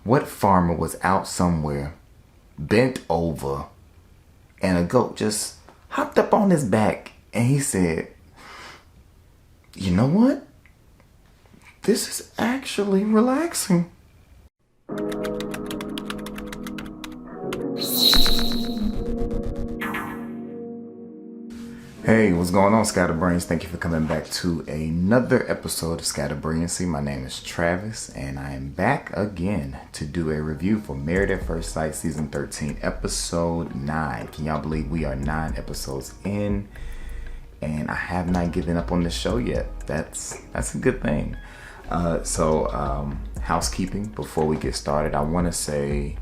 What farmer was out somewhere, bent over, and a goat just hopped up on his back and he said, "You know what? This is actually relaxing." Hey, what's going on, Scatterbrains? Thank you for coming back to another episode of Brilliancy. My name is Travis, and I am back again to do a review for Married at First Sight Season 13, Episode 9. Can y'all believe we are 9 episodes in, and I have not given up on the show yet? That's a good thing. Housekeeping before we get started. I want to say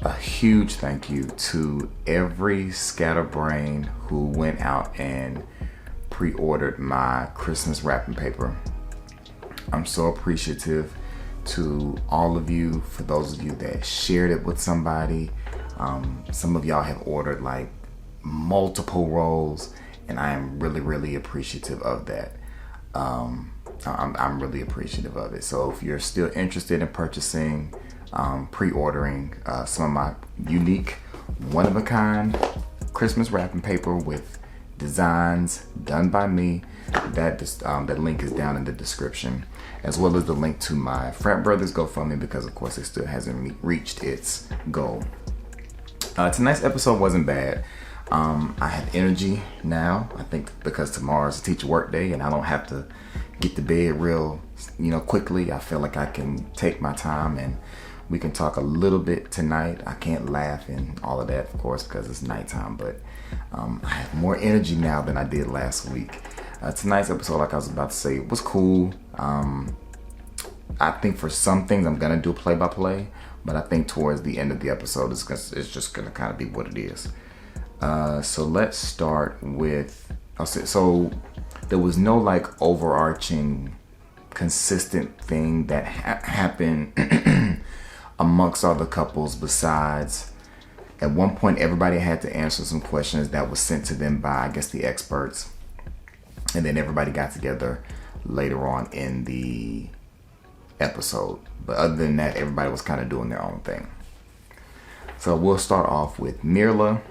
a huge thank you to every scatterbrain who went out and pre-ordered my Christmas wrapping paper. I'm so appreciative to all of you, for those of you that shared it with somebody. Some of y'all have ordered like multiple rolls, and I am really appreciative of that. I'm really appreciative of it. So if you're still interested in purchasing, pre-ordering some of my unique, one-of-a-kind Christmas wrapping paper with designs done by me, that link is down in the description, as well as the link to my Frat Brothers GoFundMe, because of course it still hasn't reached its goal. Tonight's episode wasn't bad. I have energy now, I think because tomorrow's a teacher work day and I don't have to get to bed real quickly. I feel like I can take my time and we can talk a little bit tonight. I can't laugh and all of that, of course, because it's nighttime, but I have more energy now than I did last week. Tonight's episode, like I was about to say, was cool. I think for some things I'm gonna do play-by-play, but I think towards the end of the episode it's just gonna kind of be what it is. So let's start with, so there was no like overarching consistent thing that happened amongst all the couples, besides at one point everybody had to answer some questions that was sent to them by, I guess, the experts, and then everybody got together later on in the episode. But other than that, everybody was kind of doing their own thing. So we'll start off with Mirla.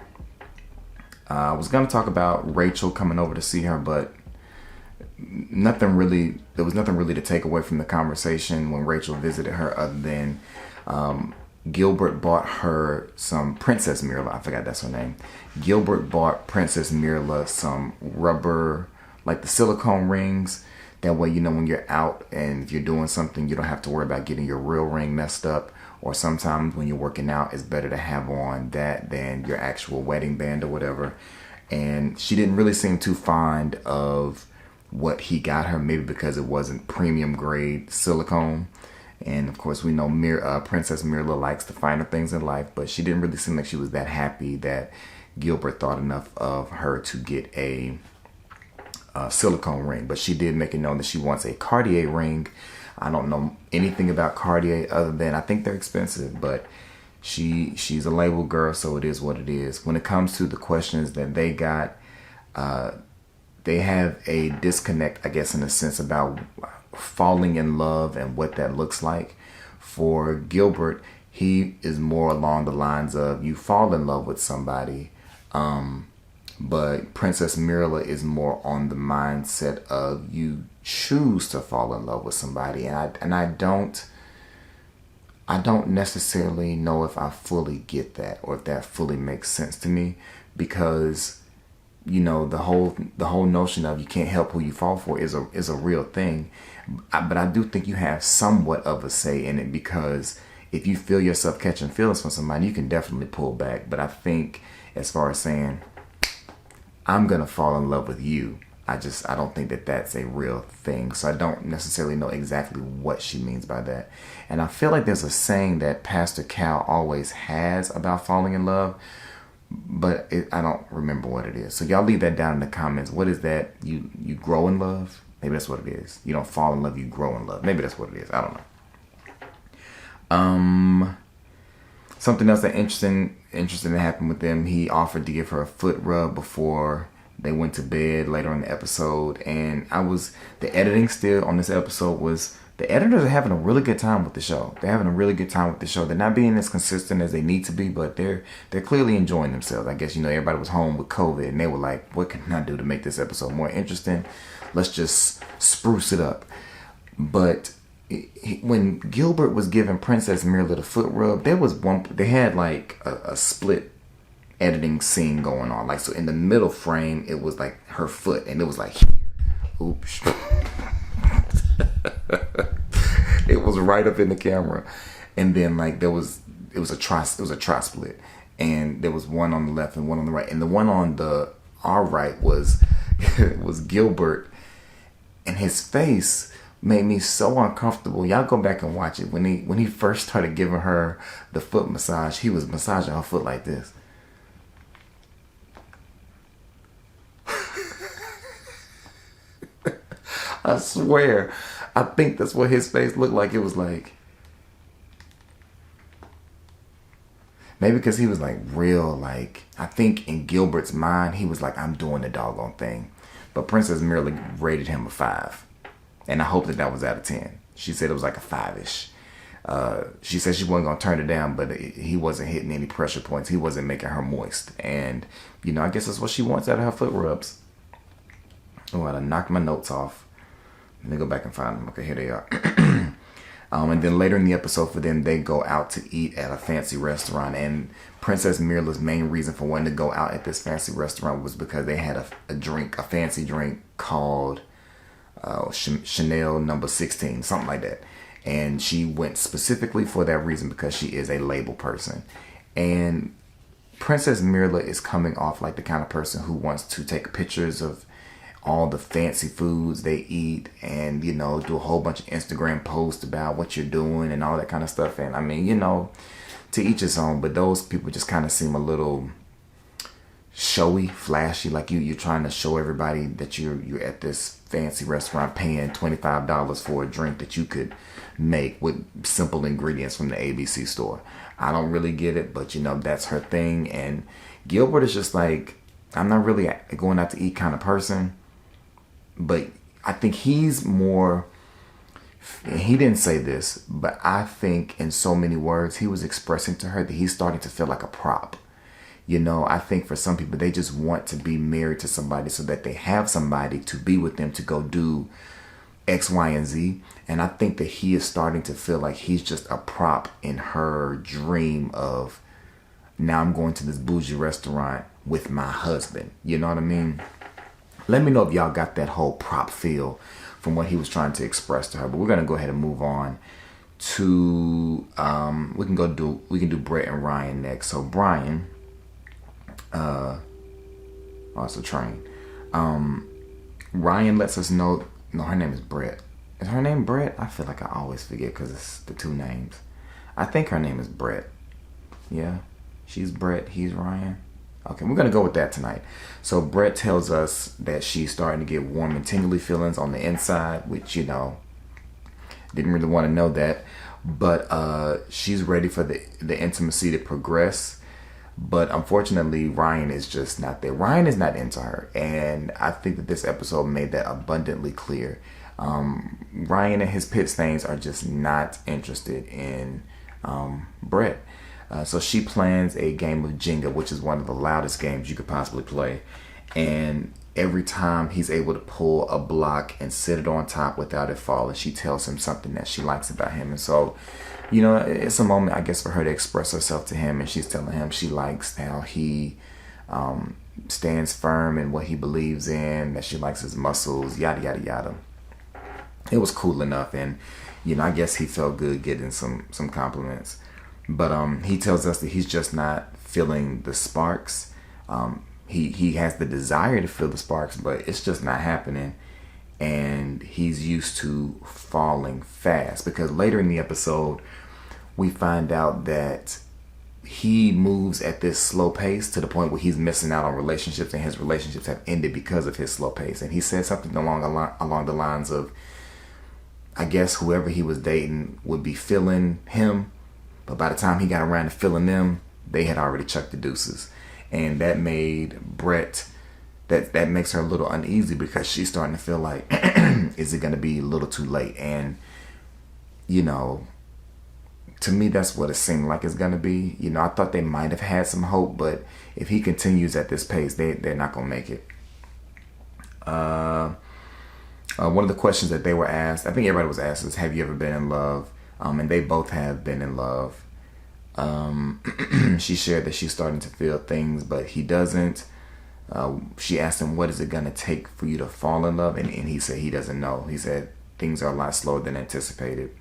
I was going to talk about Rachel coming over to see her, but there was nothing really to take away from the conversation when Rachel visited her, other than Gilbert bought her some, Princess Mirla, I forgot that's her name. Gilbert bought Princess Mirla some rubber, like the silicone rings. That way, when you're out and if you're doing something, you don't have to worry about getting your real ring messed up. Or sometimes when you're working out, it's better to have on that than your actual wedding band or whatever. And she didn't really seem too fond of what he got her, maybe because it wasn't premium grade silicone. And of course, we know Princess Mirla likes the finer things in life, but she didn't really seem like she was that happy that Gilbert thought enough of her to get a silicone ring. But she did make it known that she wants a Cartier ring. I don't know anything about Cartier other than I think they're expensive, but she's a label girl, so it is what it is. When it comes to the questions that they got, they have a disconnect, I guess, in a sense, about falling in love and what that looks like. For Gilbert, he is more along the lines of you fall in love with somebody, but Princess Mirla is more on the mindset of you choose to fall in love with somebody, and I don't necessarily know if I fully get that or if that fully makes sense to me, because the whole notion of you can't help who you fall for is a real thing. But I do think you have somewhat of a say in it, because if you feel yourself catching feelings from somebody, you can definitely pull back. But I think as far as saying, I'm going to fall in love with you, I don't think that that's a real thing. So I don't necessarily know exactly what she means by that. And I feel like there's a saying that Pastor Cal always has about falling in love, but I don't remember what it is. So y'all leave that down in the comments. What is that? You grow in love? Maybe that's what it is. You don't fall in love, you grow in love. Maybe that's what it is. I don't know. Something else that interesting that happened with them. He offered to give her a foot rub before they went to bed later in the episode, and the editing still on this episode was the editors are having a really good time with the show. They're having a really good time with the show. They're not being as consistent as they need to be, but they're clearly enjoying themselves. I guess, everybody was home with COVID and they were like, what can I do to make this episode more interesting? Let's just spruce it up. But when Gilbert was giving Princess Mirla the foot rub, they had like a split editing scene going on. Like, so in the middle frame, it was like her foot, and it was like here. Oops. It was right up in the camera. And then like it was a tri split. And there was one on the left and one on the right. And the one on our right was was Gilbert, and his face made me so uncomfortable. Y'all go back and watch it. When he first started giving her the foot massage, he was massaging her foot like this. I swear, I think that's what his face looked like. It was like, maybe because he was like real, like, I think in Gilbert's mind, he was like, I'm doing the doggone thing. But Princess merely rated him a 5. And I hope that was out of 10. She said it was like a 5-ish. She said she wasn't going to turn it down, but he wasn't hitting any pressure points. He wasn't making her moist. And, I guess that's what she wants out of her foot rubs. Oh, I knocked my notes off. Let me go back and find them. Okay, here they are. And then later in the episode for them, they go out to eat at a fancy restaurant. And Princess Mirla's main reason for wanting to go out at this fancy restaurant was because they had a fancy drink called Chanel number 16, something like that. And she went specifically for that reason because she is a label person. And Princess Mirla is coming off like the kind of person who wants to take pictures of all the fancy foods they eat and, do a whole bunch of Instagram posts about what you're doing and all that kind of stuff. And I mean, to each his own, but those people just kind of seem a little showy, flashy, like you're trying to show everybody that you're at this fancy restaurant paying $25 for a drink that you could make with simple ingredients from the ABC store. I don't really get it, but that's her thing. And Gilbert is just like, I'm not really going out to eat kind of person, but I think he's more, he didn't say this, but I think in so many words he was expressing to her that he's starting to feel like a prop. I think for some people, they just want to be married to somebody so that they have somebody to be with them to go do X, Y, and Z. And I think that he is starting to feel like he's just a prop in her dream of, now I'm going to this bougie restaurant with my husband. You know what I mean? Let me know if y'all got that whole prop feel from what he was trying to express to her. But we're going to go ahead and move on to, we can do Brett and Ryan next. So Brian, also train. Ryan lets us know, no, her name is Brett. Is her name Brett? I feel like I always forget because it's the two names. I think her name is Brett. Yeah, she's Brett, he's Ryan. Okay, we're going to go with that tonight. So Brett tells us that she's starting to get warm and tingly feelings on the inside, which, didn't really want to know that. But she's ready for the intimacy to progress. But unfortunately, Ryan is just not there. Ryan is not into her. And I think that this episode made that abundantly clear. Ryan and his pit stains are just not interested in Brett. So she plans a game of Jenga, which is one of the loudest games you could possibly play. And every time he's able to pull a block and sit it on top without it falling, she tells him something that she likes about him. And so, it's a moment, I guess, for her to express herself to him. And she's telling him she likes how he stands firm in what he believes in, that she likes his muscles, yada, yada, yada. It was cool enough. And, I guess he felt good getting some compliments. But he tells us that he's just not feeling the sparks. He has the desire to feel the sparks, but it's just not happening. And he's used to falling fast, because later in the episode, we find out that he moves at this slow pace to the point where he's missing out on relationships, and his relationships have ended because of his slow pace. And he said something along the lines of, I guess whoever he was dating would be feeling him, but by the time he got around to feeling them, they had already chucked the deuces. And that made Brett, that makes her a little uneasy, because she's starting to feel like, is it going to be a little too late? And you know, to me, that's what it seemed like it's going to be. You know, I thought they might have had some hope, but if he continues at this pace, they're not going to make it. One of the questions that they were asked, I think everybody was asked, is have you ever been in love? And they both have been in love. She shared that she's starting to feel things, but he doesn't. She asked him, what is it going to take for you to fall in love? And he said he doesn't know. He said things are a lot slower than anticipated.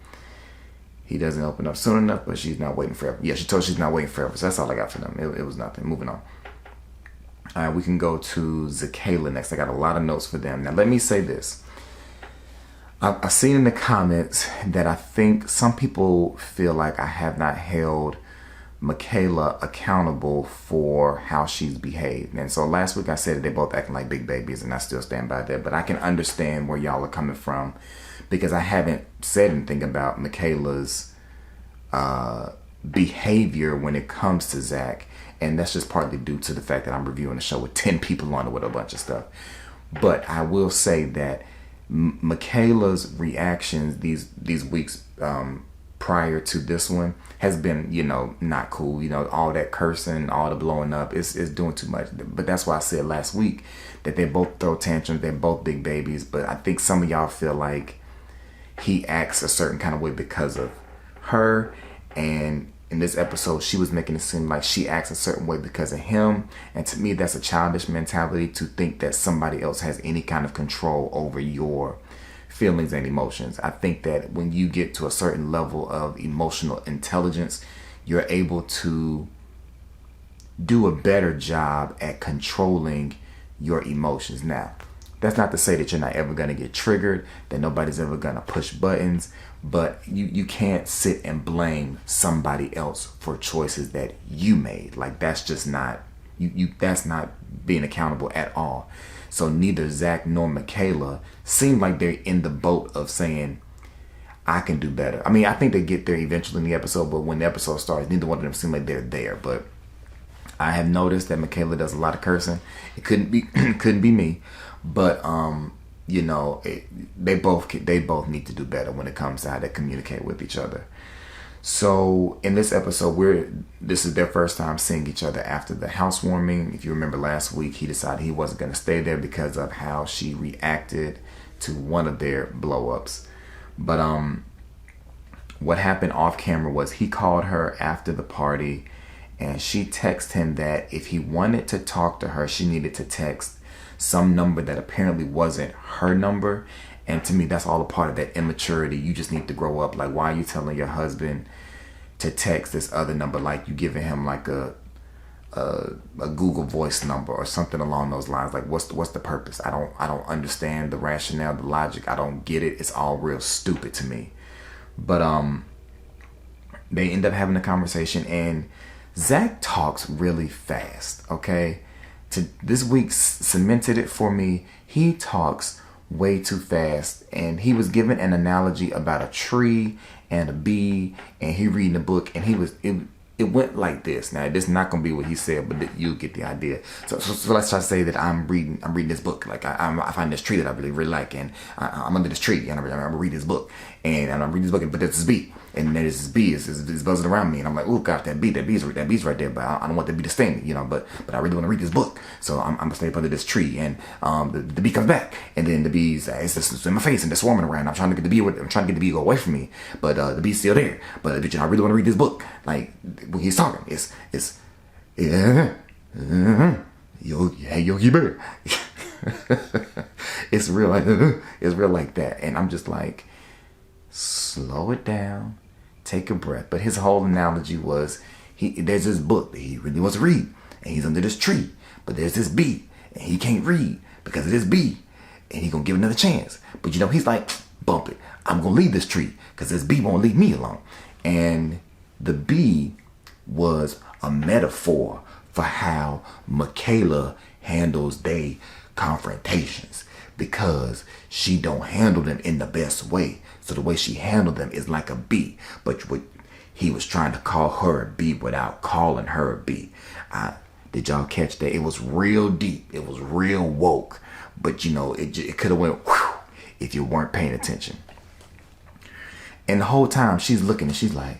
He doesn't open up soon enough, but she's not waiting forever. Yeah, she told she's not waiting forever. So that's all I got for them. It was nothing. Moving on. All right, we can go to Zakayla next. I got a lot of notes for them. Now, let me say this. I've seen in the comments that I think some people feel like I have not held Michaela accountable for how she's behaved. And so last week I said that they both acting like big babies, and I still stand by that. But I can understand where y'all are coming from, because I haven't said anything about Michaela's behavior when it comes to Zach. And that's just partly due to the fact that I'm reviewing a show with 10 people on it with a bunch of stuff. But I will say that Michaela's reactions these weeks prior to this one has been, you know, not cool. You know, all that cursing, all the blowing up, it's doing too much. But that's why I said last week that they both throw tantrums. They're both big babies. But I think some of y'all feel like he acts a certain kind of way because of her. And in this episode, she was making it seem like she acts a certain way because of him. And to me, that's a childish mentality, to think that somebody else has any kind of control over your feelings and emotions. I think that when you get to a certain level of emotional intelligence, you're able to do a better job at controlling your emotions. Now, that's not to say that you're not ever going to get triggered, that nobody's ever going to push buttons, but you can't sit and blame somebody else for choices that you made. Like, that's just not, that's not being accountable at all. So neither Zach nor Michaela seem like they're in the boat of saying, I can do better. I mean, I think they get there eventually in the episode, but when the episode starts, neither one of them seem like they're there. But I have noticed that Michaela does a lot of cursing. It couldn't be me, but you know, they both need to do better when it comes to how they communicate with each other. So in this episode, this is their first time seeing each other after the housewarming. If you remember last week, he decided he wasn't going to stay there because of how she reacted to one of their blow-ups. But what happened off camera was he called her after the party, and she texted him that if he wanted to talk to her, she needed to text some number that apparently wasn't her number. And to me, that's all a part of that immaturity. You just need to grow up. Like, why are you telling your husband to text this other number? Like, you giving him like a Google Voice number or something along those lines. Like, what's the purpose? I don't understand the rationale, the logic. I don't get it. It's all real stupid to me. But they end up having a conversation, and Zach talks really fast. Okay, this week cemented it for me. He talks way too fast, and he was given an analogy about a tree and a bee, and he reading a book, and it went like this. Now, this is not gonna be what he said, but you'll get the idea. So let's try to say that I'm reading this book. Like I find this tree that I really like, and I'm under this tree, and I'm gonna read this book, and I'm reading this book, but there's this bee, and there's this bee is buzzing around me, and I'm like, oh gosh, that bee's right there, but I don't want the bee to sting me, you know. But I really want to read this book, so I'm gonna stay up under this tree, and the bee comes back, and then the bees it's just in my face, and they're swarming around. I'm trying to get the bee to go away from me, but the bee's still there. But you know, I really want to read this book. Like, when he's talking, it's Yogi Bear. It's real like that, and I'm just like, slow it down, take a breath. But his whole analogy was, there's this book that he really wants to read, and he's under this tree, but there's this bee, and he can't read because of this bee, and he's gonna give it another chance. But you know, he's like, bump it, I'm gonna leave this tree because this bee won't leave me alone. And the bee was a metaphor for how Michaela handles they confrontations, because she don't handle them in the best way. So the way she handled them is like a bee, but he was trying to call her a bee without calling her a bee. Did y'all catch that? It was real deep. It was real woke, but you know, it could have went whew if you weren't paying attention. And the whole time she's looking and she's like,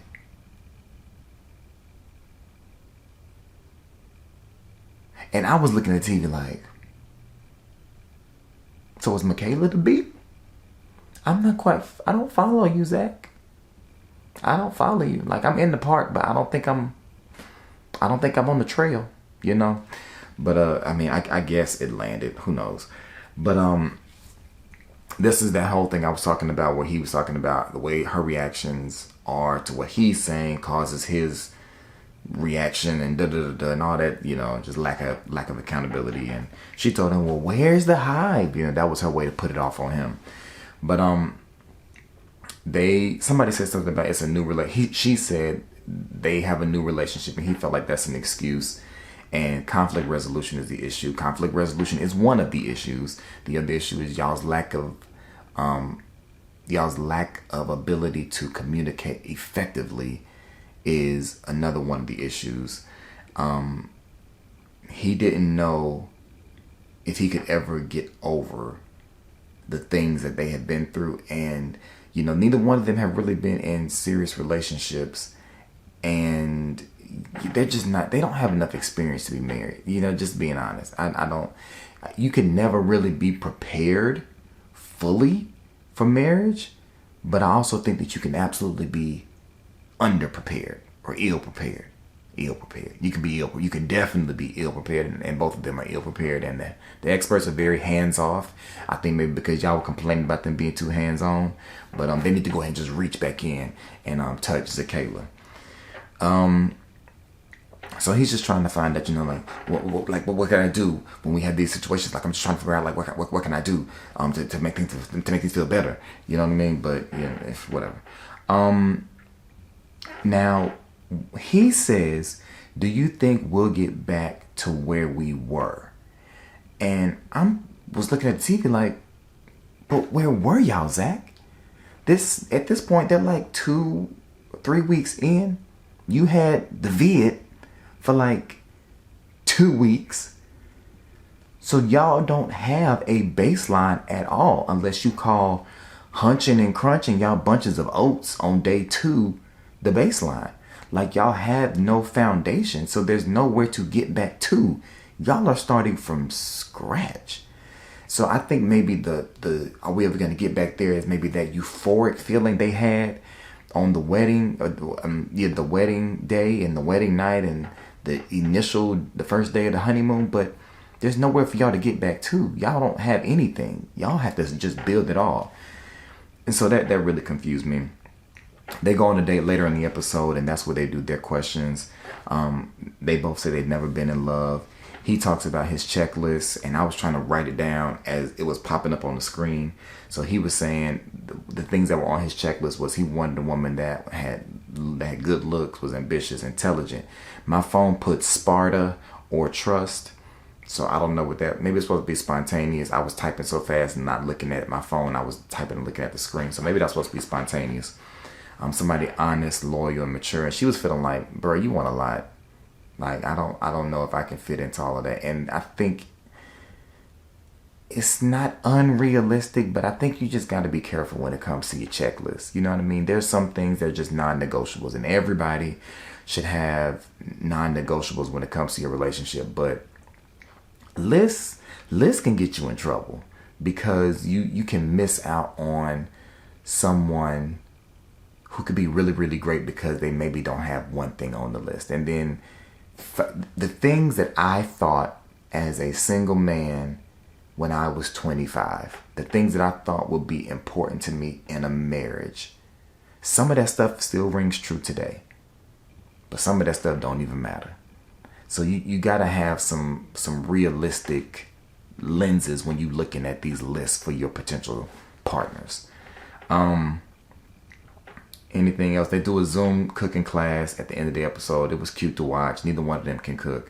and I was looking at the TV like, so is Michaela the beat? I'm not quite, I don't follow you, Zach. I don't follow you. Like, I'm in the park, but I don't think I'm on the trail, you know? But, I mean, I guess it landed. Who knows? But, this is that whole thing I was talking about, where he was talking about the way her reactions are to what he's saying causes his reaction and and all that, you know, just lack of accountability. And she told him, well, where's the hype? You know, that was her way to put it off on him. But somebody said something about it's a new she said they have a new relationship, and he felt like that's an excuse. And conflict resolution is the issue. Conflict resolution is one of the issues. The other issue is y'all's lack of ability to communicate effectively is another one of the issues. He didn't know if he could ever get over the things that they had been through. And, you know, neither one of them have really been in serious relationships. And they're just not, they don't have enough experience to be married. You know, just being honest. You can never really be prepared fully for marriage. But I also think that you can absolutely be underprepared or ill prepared. You can be ill. You can definitely be ill prepared, and both of them are ill prepared. And the experts are very hands off. I think maybe because y'all were complaining about them being too hands on, but they need to go ahead and just reach back in and touch Zakayla. So he's just trying to find out, you know, what can I do when we have these situations? Like, I'm just trying to figure out, like, what can I do to make things feel better? You know what I mean? But yeah, whatever. Now, he says, do you think we'll get back to where we were? And was looking at the TV like, but where were y'all, Zach? At this point, they're like 2-3 weeks in. You had the vid for like 2 weeks. So y'all don't have a baseline at all, unless you call hunching and crunching y'all bunches of oats on day 2 the baseline. Like, y'all have no foundation, so there's nowhere to get back to. Y'all are starting from scratch. So I think maybe are we ever going to get back there is maybe that euphoric feeling they had on the wedding, the wedding day and the wedding night and the first day of the honeymoon. But there's nowhere for y'all to get back to. Y'all don't have anything. Y'all have to just build it all. And so that really confused me. They go on a date later in the episode, and that's where they do their questions. They both say they've never been in love. He talks about his checklist, and I was trying to write it down as it was popping up on the screen. So he was saying the things that were on his checklist was he wanted a woman that had good looks, was ambitious, intelligent. My phone put Sparta or trust. So I don't know what that, maybe it's supposed to be spontaneous. I was typing so fast and not looking at my phone. I was typing and looking at the screen. So maybe that's supposed to be spontaneous. Somebody honest, loyal, and mature. And she was feeling like, bro, you want a lot. Like, I don't know if I can fit into all of that. And I think it's not unrealistic, but I think you just got to be careful when it comes to your checklist. You know what I mean? There's some things that are just non-negotiables, and everybody should have non-negotiables when it comes to your relationship. But lists can get you in trouble because you can miss out on someone who could be really, really great because they maybe don't have one thing on the list. And then the things that I thought as a single man when I was 25, the things that I thought would be important to me in a marriage, some of that stuff still rings true today, but some of that stuff don't even matter. So you got to have some realistic lenses when you looking at these lists for your potential partners. Anything else? They do a Zoom cooking class at the end of the episode. It was cute to watch. Neither one of them can cook.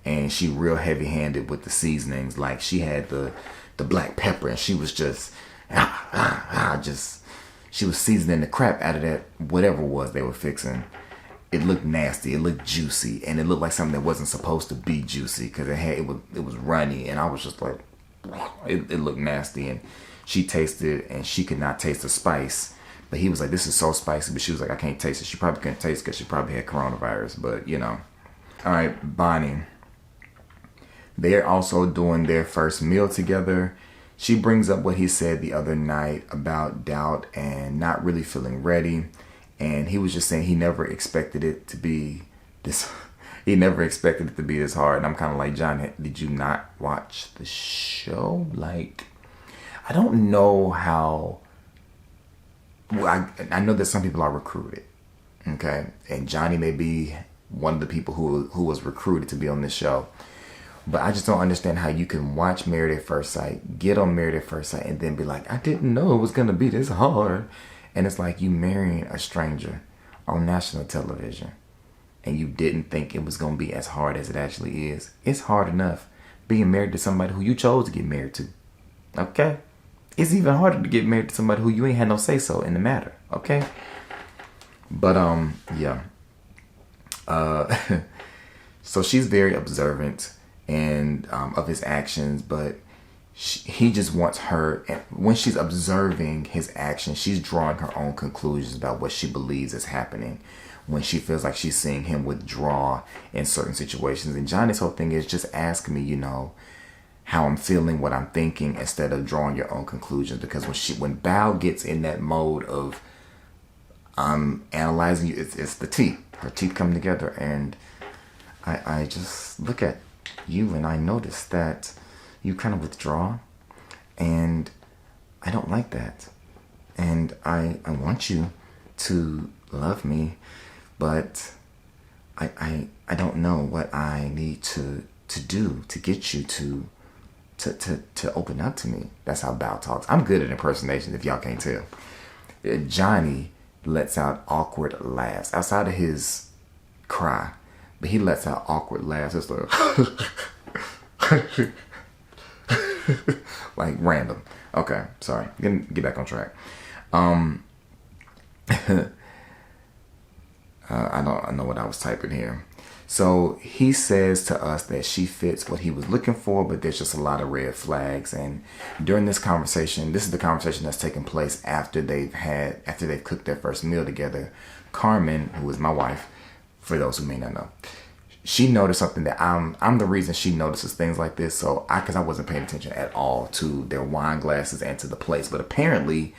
And she real heavy-handed with the seasonings. Like, she had the black pepper, and she was just she was seasoning the crap out of that whatever it was they were fixing. It looked nasty. It looked juicy, and it looked like something that wasn't supposed to be juicy because it was runny, and I was just like, it looked nasty. And she tasted, and she could not taste the spice But he was like, this is so spicy. But she was like, I can't taste it. She probably couldn't taste it because she probably had coronavirus. But, you know. All right, Bonnie. They're also doing their first meal together. She brings up what he said the other night about doubt and not really feeling ready. And he was just saying he never expected it to be this. He never expected it to be this hard. And I'm kind of like, John, did you not watch the show? Like, I don't know how. Well, I know that some people are recruited. Okay. And Johnny may be one of the people who was recruited to be on this show. But I just don't understand how you can watch Married at First Sight, get on Married at First Sight, and then be like, I didn't know it was going to be this hard. And it's like you marrying a stranger on national television, and you didn't think it was going to be as hard as it actually is. It's hard enough being married to somebody who you chose to get married to. Okay? It's even harder to get married to somebody who you ain't had no say-so in the matter. Okay? But, yeah. So she's very observant and of his actions, but he just wants her, and when she's observing his actions, she's drawing her own conclusions about what she believes is happening when she feels like she's seeing him withdraw in certain situations. And Johnny's whole thing is just ask me, you know, how I'm feeling, what I'm thinking, instead of drawing your own conclusions. Because when Bao gets in that mode of analyzing you, it's the teeth. Her teeth come together, and I just look at you and I notice that you kind of withdraw, and I don't like that. And I want you to love me, but I don't know what I need to do to get you to open up to me. That's how Bao talks. I'm good at impersonations, if y'all can't tell. Johnny lets out awkward laughs outside of his cry, but he lets out awkward laughs. It's like like random. Okay, sorry. Get back on track. I don't know what I was typing here. So he says to us that she fits what he was looking for, but there's just a lot of red flags. And during this conversation, this is the conversation that's taking place after they've cooked their first meal together. Carmen, who is my wife, for those who may not know, she noticed something that I'm the reason she notices things like this. So because I wasn't paying attention at all to their wine glasses and to the plates, but apparently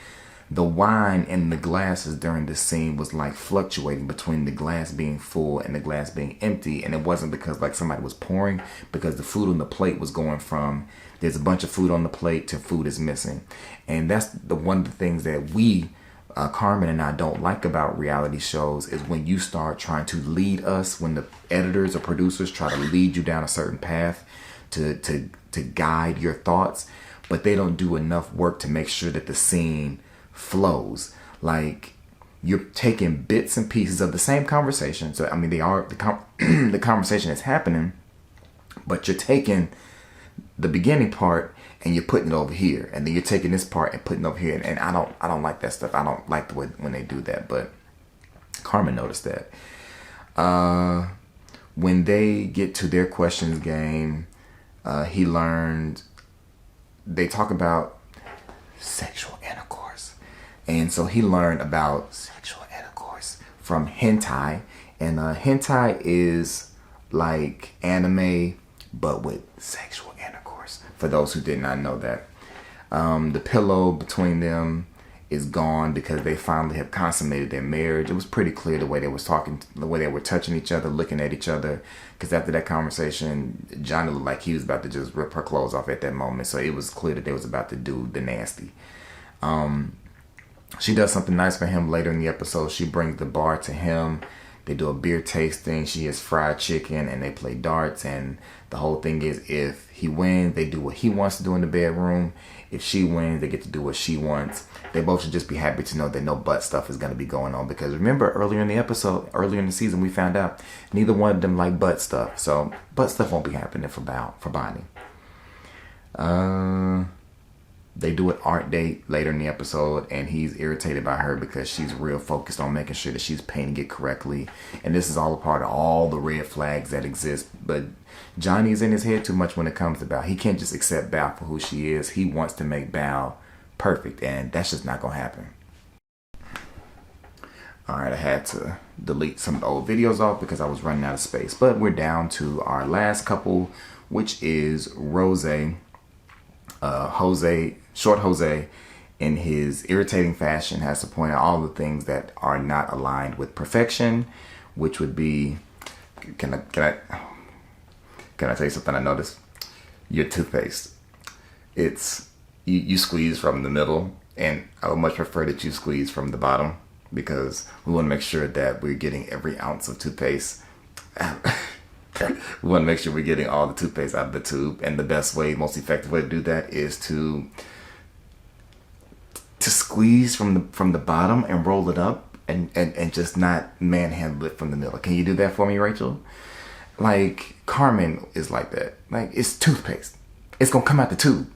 the wine in the glasses during this scene was like fluctuating between the glass being full and the glass being empty. And it wasn't because like somebody was pouring, because the food on the plate was going from there's a bunch of food on the plate to food is missing. And that's one of the things that we, Carmen and I, don't like about reality shows is when you start trying to lead us, when the editors or producers try to lead you down a certain path to guide your thoughts, but they don't do enough work to make sure that the scene flows. Like you're taking bits and pieces of the same conversation. So I mean, the conversation is happening, but you're taking the beginning part and you're putting it over here, and then you're taking this part and putting it over here. And I don't like that stuff. I don't like the way when they do that. But Carmen noticed that. When they get to their questions game, he learned they talk about sexual intercourse. And so he learned about sexual intercourse from hentai. And hentai is like anime, but with sexual intercourse, for those who did not know that. The pillow between them is gone because they finally have consummated their marriage. It was pretty clear the way they was talking, the way they were touching each other, looking at each other. Because after that conversation, Johnny looked like he was about to just rip her clothes off at that moment. So it was clear that they was about to do the nasty. She does something nice for him later in the episode. She brings the bar to him. They do a beer tasting. She has fried chicken and they play darts. And the whole thing is, if he wins, they do what he wants to do in the bedroom. If she wins, they get to do what she wants. They both should just be happy to know that no butt stuff is going to be going on. Because remember, earlier in the season, we found out neither one of them like butt stuff. So butt stuff won't be happening for Bonnie. They do an art date later in the episode, and he's irritated by her because she's real focused on making sure that she's painting it correctly. And this is all a part of all the red flags that exist. But Johnny's in his head too much when it comes to Bao. He can't just accept Bao for who she is. He wants to make Bao perfect, and that's just not going to happen. All right, I had to delete some of the old videos off because I was running out of space. But we're down to our last couple, which is Short Jose, in his irritating fashion, has to point out all the things that are not aligned with perfection, which would be, can I tell you something I noticed? Your toothpaste. It's, you squeeze from the middle, and I would much prefer that you squeeze from the bottom, because we want to make sure that we're getting every ounce of toothpaste. We want to make sure we're getting all the toothpaste out of the tube, and the best way, most effective way to do that is to squeeze from the bottom and roll it up, and just not manhandle it from the middle. Can you do that for me, Rachel? Like, Carmen is like that. Like, it's toothpaste. It's gonna come out the tube.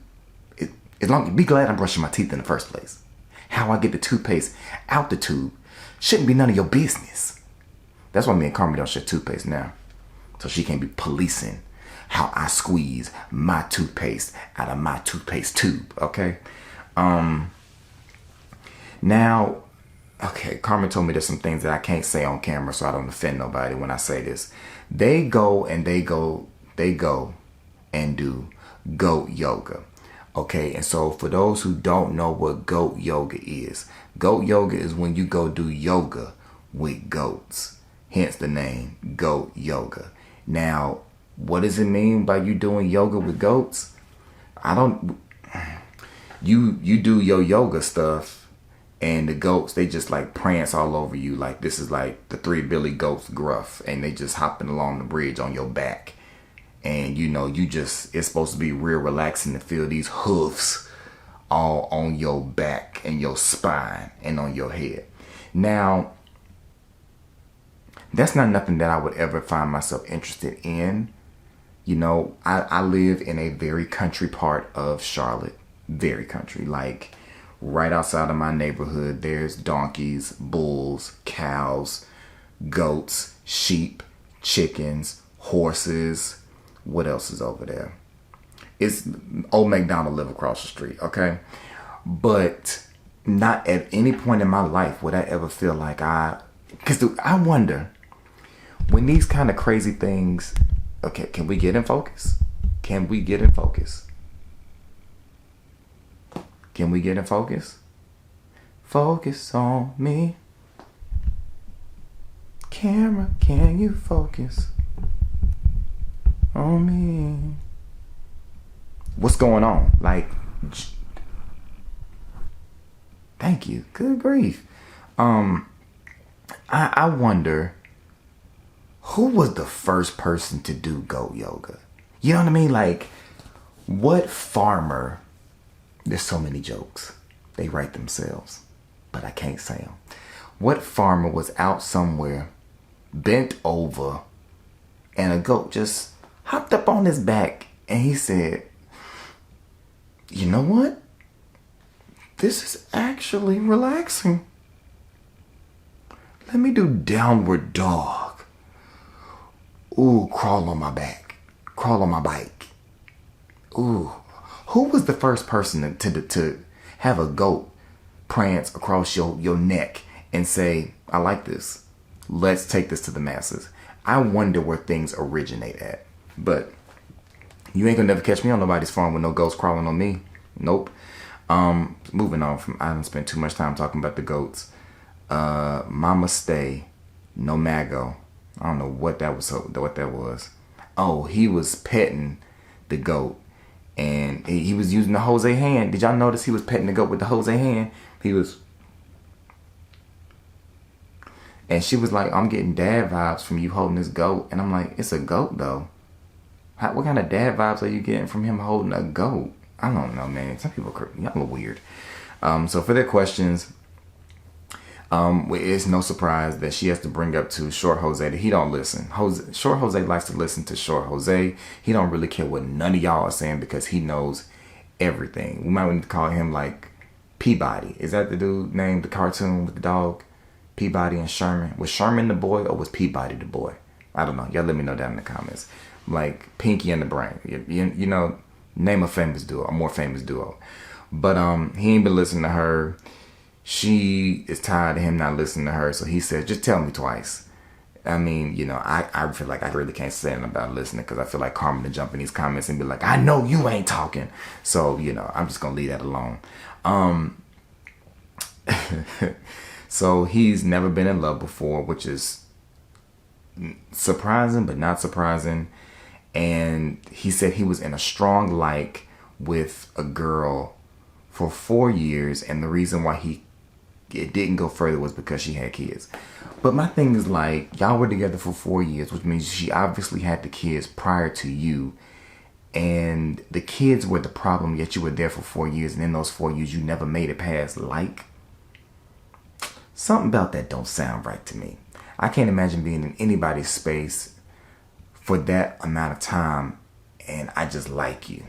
Be glad I'm brushing my teeth in the first place. How I get the toothpaste out the tube shouldn't be none of your business. That's why me and Carmen don't share toothpaste now. So she can't be policing how I squeeze my toothpaste out of my toothpaste tube, okay? Now, okay, Carmen told me there's some things that I can't say on camera so I don't offend nobody when I say this. They go and do goat yoga. Okay, and so for those who don't know what goat yoga is when you go do yoga with goats. Hence the name, goat yoga. Now, what does it mean by you doing yoga with goats? You do your yoga stuff, and the goats, they just like prance all over you. Like, this is like the Three Billy Goats gruff, and they just hopping along the bridge on your back. And it's supposed to be real relaxing to feel these hoofs all on your back and your spine and on your head. Now, that's not nothing that I would ever find myself interested in. I live in a very country part of Charlotte. Very country. Like, right outside of my neighborhood, there's donkeys, bulls, cows, goats, sheep, chickens, horses. What else is over there? It's old McDonald live across the street, okay? But not at any point in my life would I ever feel like because I wonder, when these kind of crazy things, okay, can we get in focus? Can we get in focus? Can we get in focus? Focus on me. Camera, can you focus on me? What's going on? Like, thank you. Good grief. I wonder, who was the first person to do goat yoga? You know what I mean? Like, what farmer? There's so many jokes. They write themselves, but I can't say them. What farmer was out somewhere, bent over, and a goat just hopped up on his back, and he said, you know what? This is actually relaxing. Let me do downward dog. Ooh, crawl on my back. Crawl on my bike. Ooh. Who was the first person to have a goat prance across your neck and say, I like this. Let's take this to the masses. I wonder where things originate at. But you ain't gonna never catch me on nobody's farm with no goats crawling on me. Nope. Moving on from, I haven't spent too much time talking about the goats. Mama Stay, No Mago. I don't know what that was. Oh, he was petting the goat, and he was using the Jose hand. Did y'all notice he was petting the goat with the Jose hand? And she was like, I'm getting dad vibes from you holding this goat. And I'm like, it's a goat though. What kind of dad vibes are you getting from him holding a goat? I don't know, man. Some people, y'all are weird. So for their questions, it's no surprise that she has to bring up to Short Jose that he don't listen. Short Jose likes to listen to Short Jose. He don't really care what none of y'all are saying because he knows everything. We might want to call him like Peabody. Is that the dude named the cartoon with the dog? Peabody and Sherman. Was Sherman the boy or was Peabody the boy? I don't know. Y'all let me know down in the comments. Like Pinky and the Brain. You know, name a famous duo, a more famous duo. But he ain't been listening to her. she is tired of him not listening to her. So he said, just tell me twice. I mean, you know, I feel like I really can't say anything about listening, because I feel like Carmen to jump in these comments and be like, I know you ain't talking. So, you know, I'm just going to leave that alone. So he's never been in love before, which is surprising, but not surprising. And he said he was in a strong like with a girl for 4 years. And the reason why it didn't go further was because she had kids. But my thing is, like, y'all were together for 4 years, which means she obviously had the kids prior to you. And the kids were the problem, yet you were there for 4 years. And in those 4 years, you never made it past like. Something about that don't sound right to me. I can't imagine being in anybody's space for that amount of time and I just like you.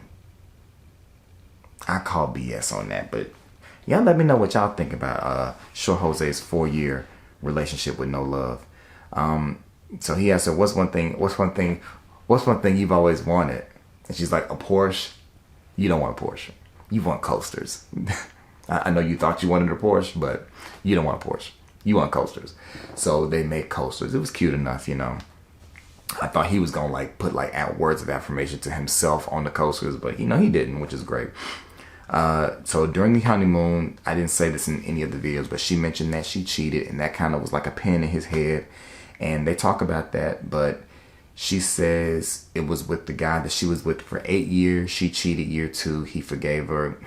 I call BS on that, but y'all let me know what y'all think about Short Jose's 4-year relationship with no love. So he asked her, what's one thing you've always wanted? And she's like, a Porsche. You don't want a Porsche. You want coasters. I know you thought you wanted a Porsche, but you don't want a Porsche. You want coasters. So they made coasters. It was cute enough, you know. I thought he was gonna like put like words of affirmation to himself on the coasters, but you know he didn't, which is great. So during the honeymoon, I didn't say this in any of the videos, but she mentioned that she cheated, and that kind of was like a pin in his head. And they talk about that, but she says it was with the guy that she was with for 8 years. She cheated year 2. He forgave her.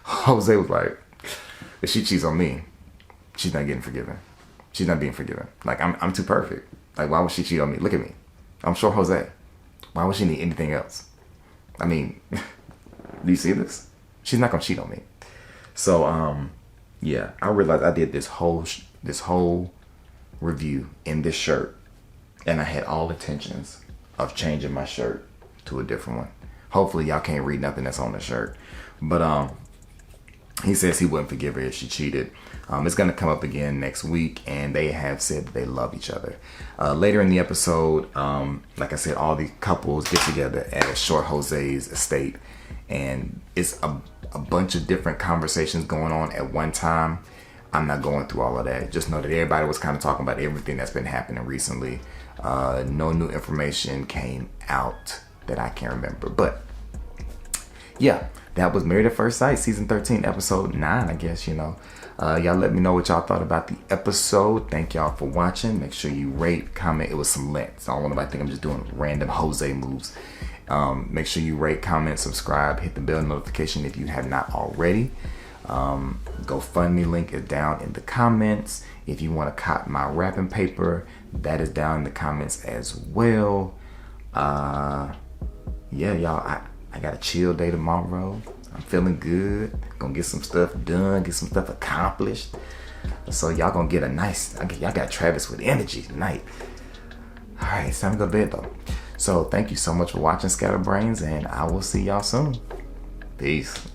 Jose was like, if she cheats on me, she's not getting forgiven. She's not being forgiven. Like, I'm too perfect. Like, why would she cheat on me? Look at me. I'm Short Jose. Why would she need anything else? I mean, do you see this? She's not gonna cheat on me. So, yeah, I realized I did this whole review in this shirt, and I had all intentions of changing my shirt to a different one. Hopefully, y'all can't read nothing that's on the shirt. But he says he wouldn't forgive her if she cheated. It's going to come up again next week, and they have said that they love each other. Later in the episode, like I said, all the couples get together at Short Jose's estate, and it's a bunch of different conversations going on at one time. I'm not going through all of that. Just know that everybody was kind of talking about everything that's been happening recently. No new information came out that I can remember. But yeah, that was Married at First Sight, season 13, episode 9, I guess, you know. Y'all let me know what y'all thought about the episode. Thank y'all for watching. Make sure you rate, comment. It was some length, so I don't want nobody to think I'm just doing random Jose moves. Make sure you rate, comment, subscribe, hit the bell notification if you have not already. GoFundMe link is down in the comments. If you want to cop my wrapping paper, that is down in the comments as well. Yeah, y'all, I got a chill day tomorrow. I'm feeling good. Gonna get some stuff done, get some stuff accomplished. So y'all gonna get y'all got Travis with energy tonight. All right, it's time to go to bed though. So thank you so much for watching, Scatterbrains, and I will see y'all soon. Peace.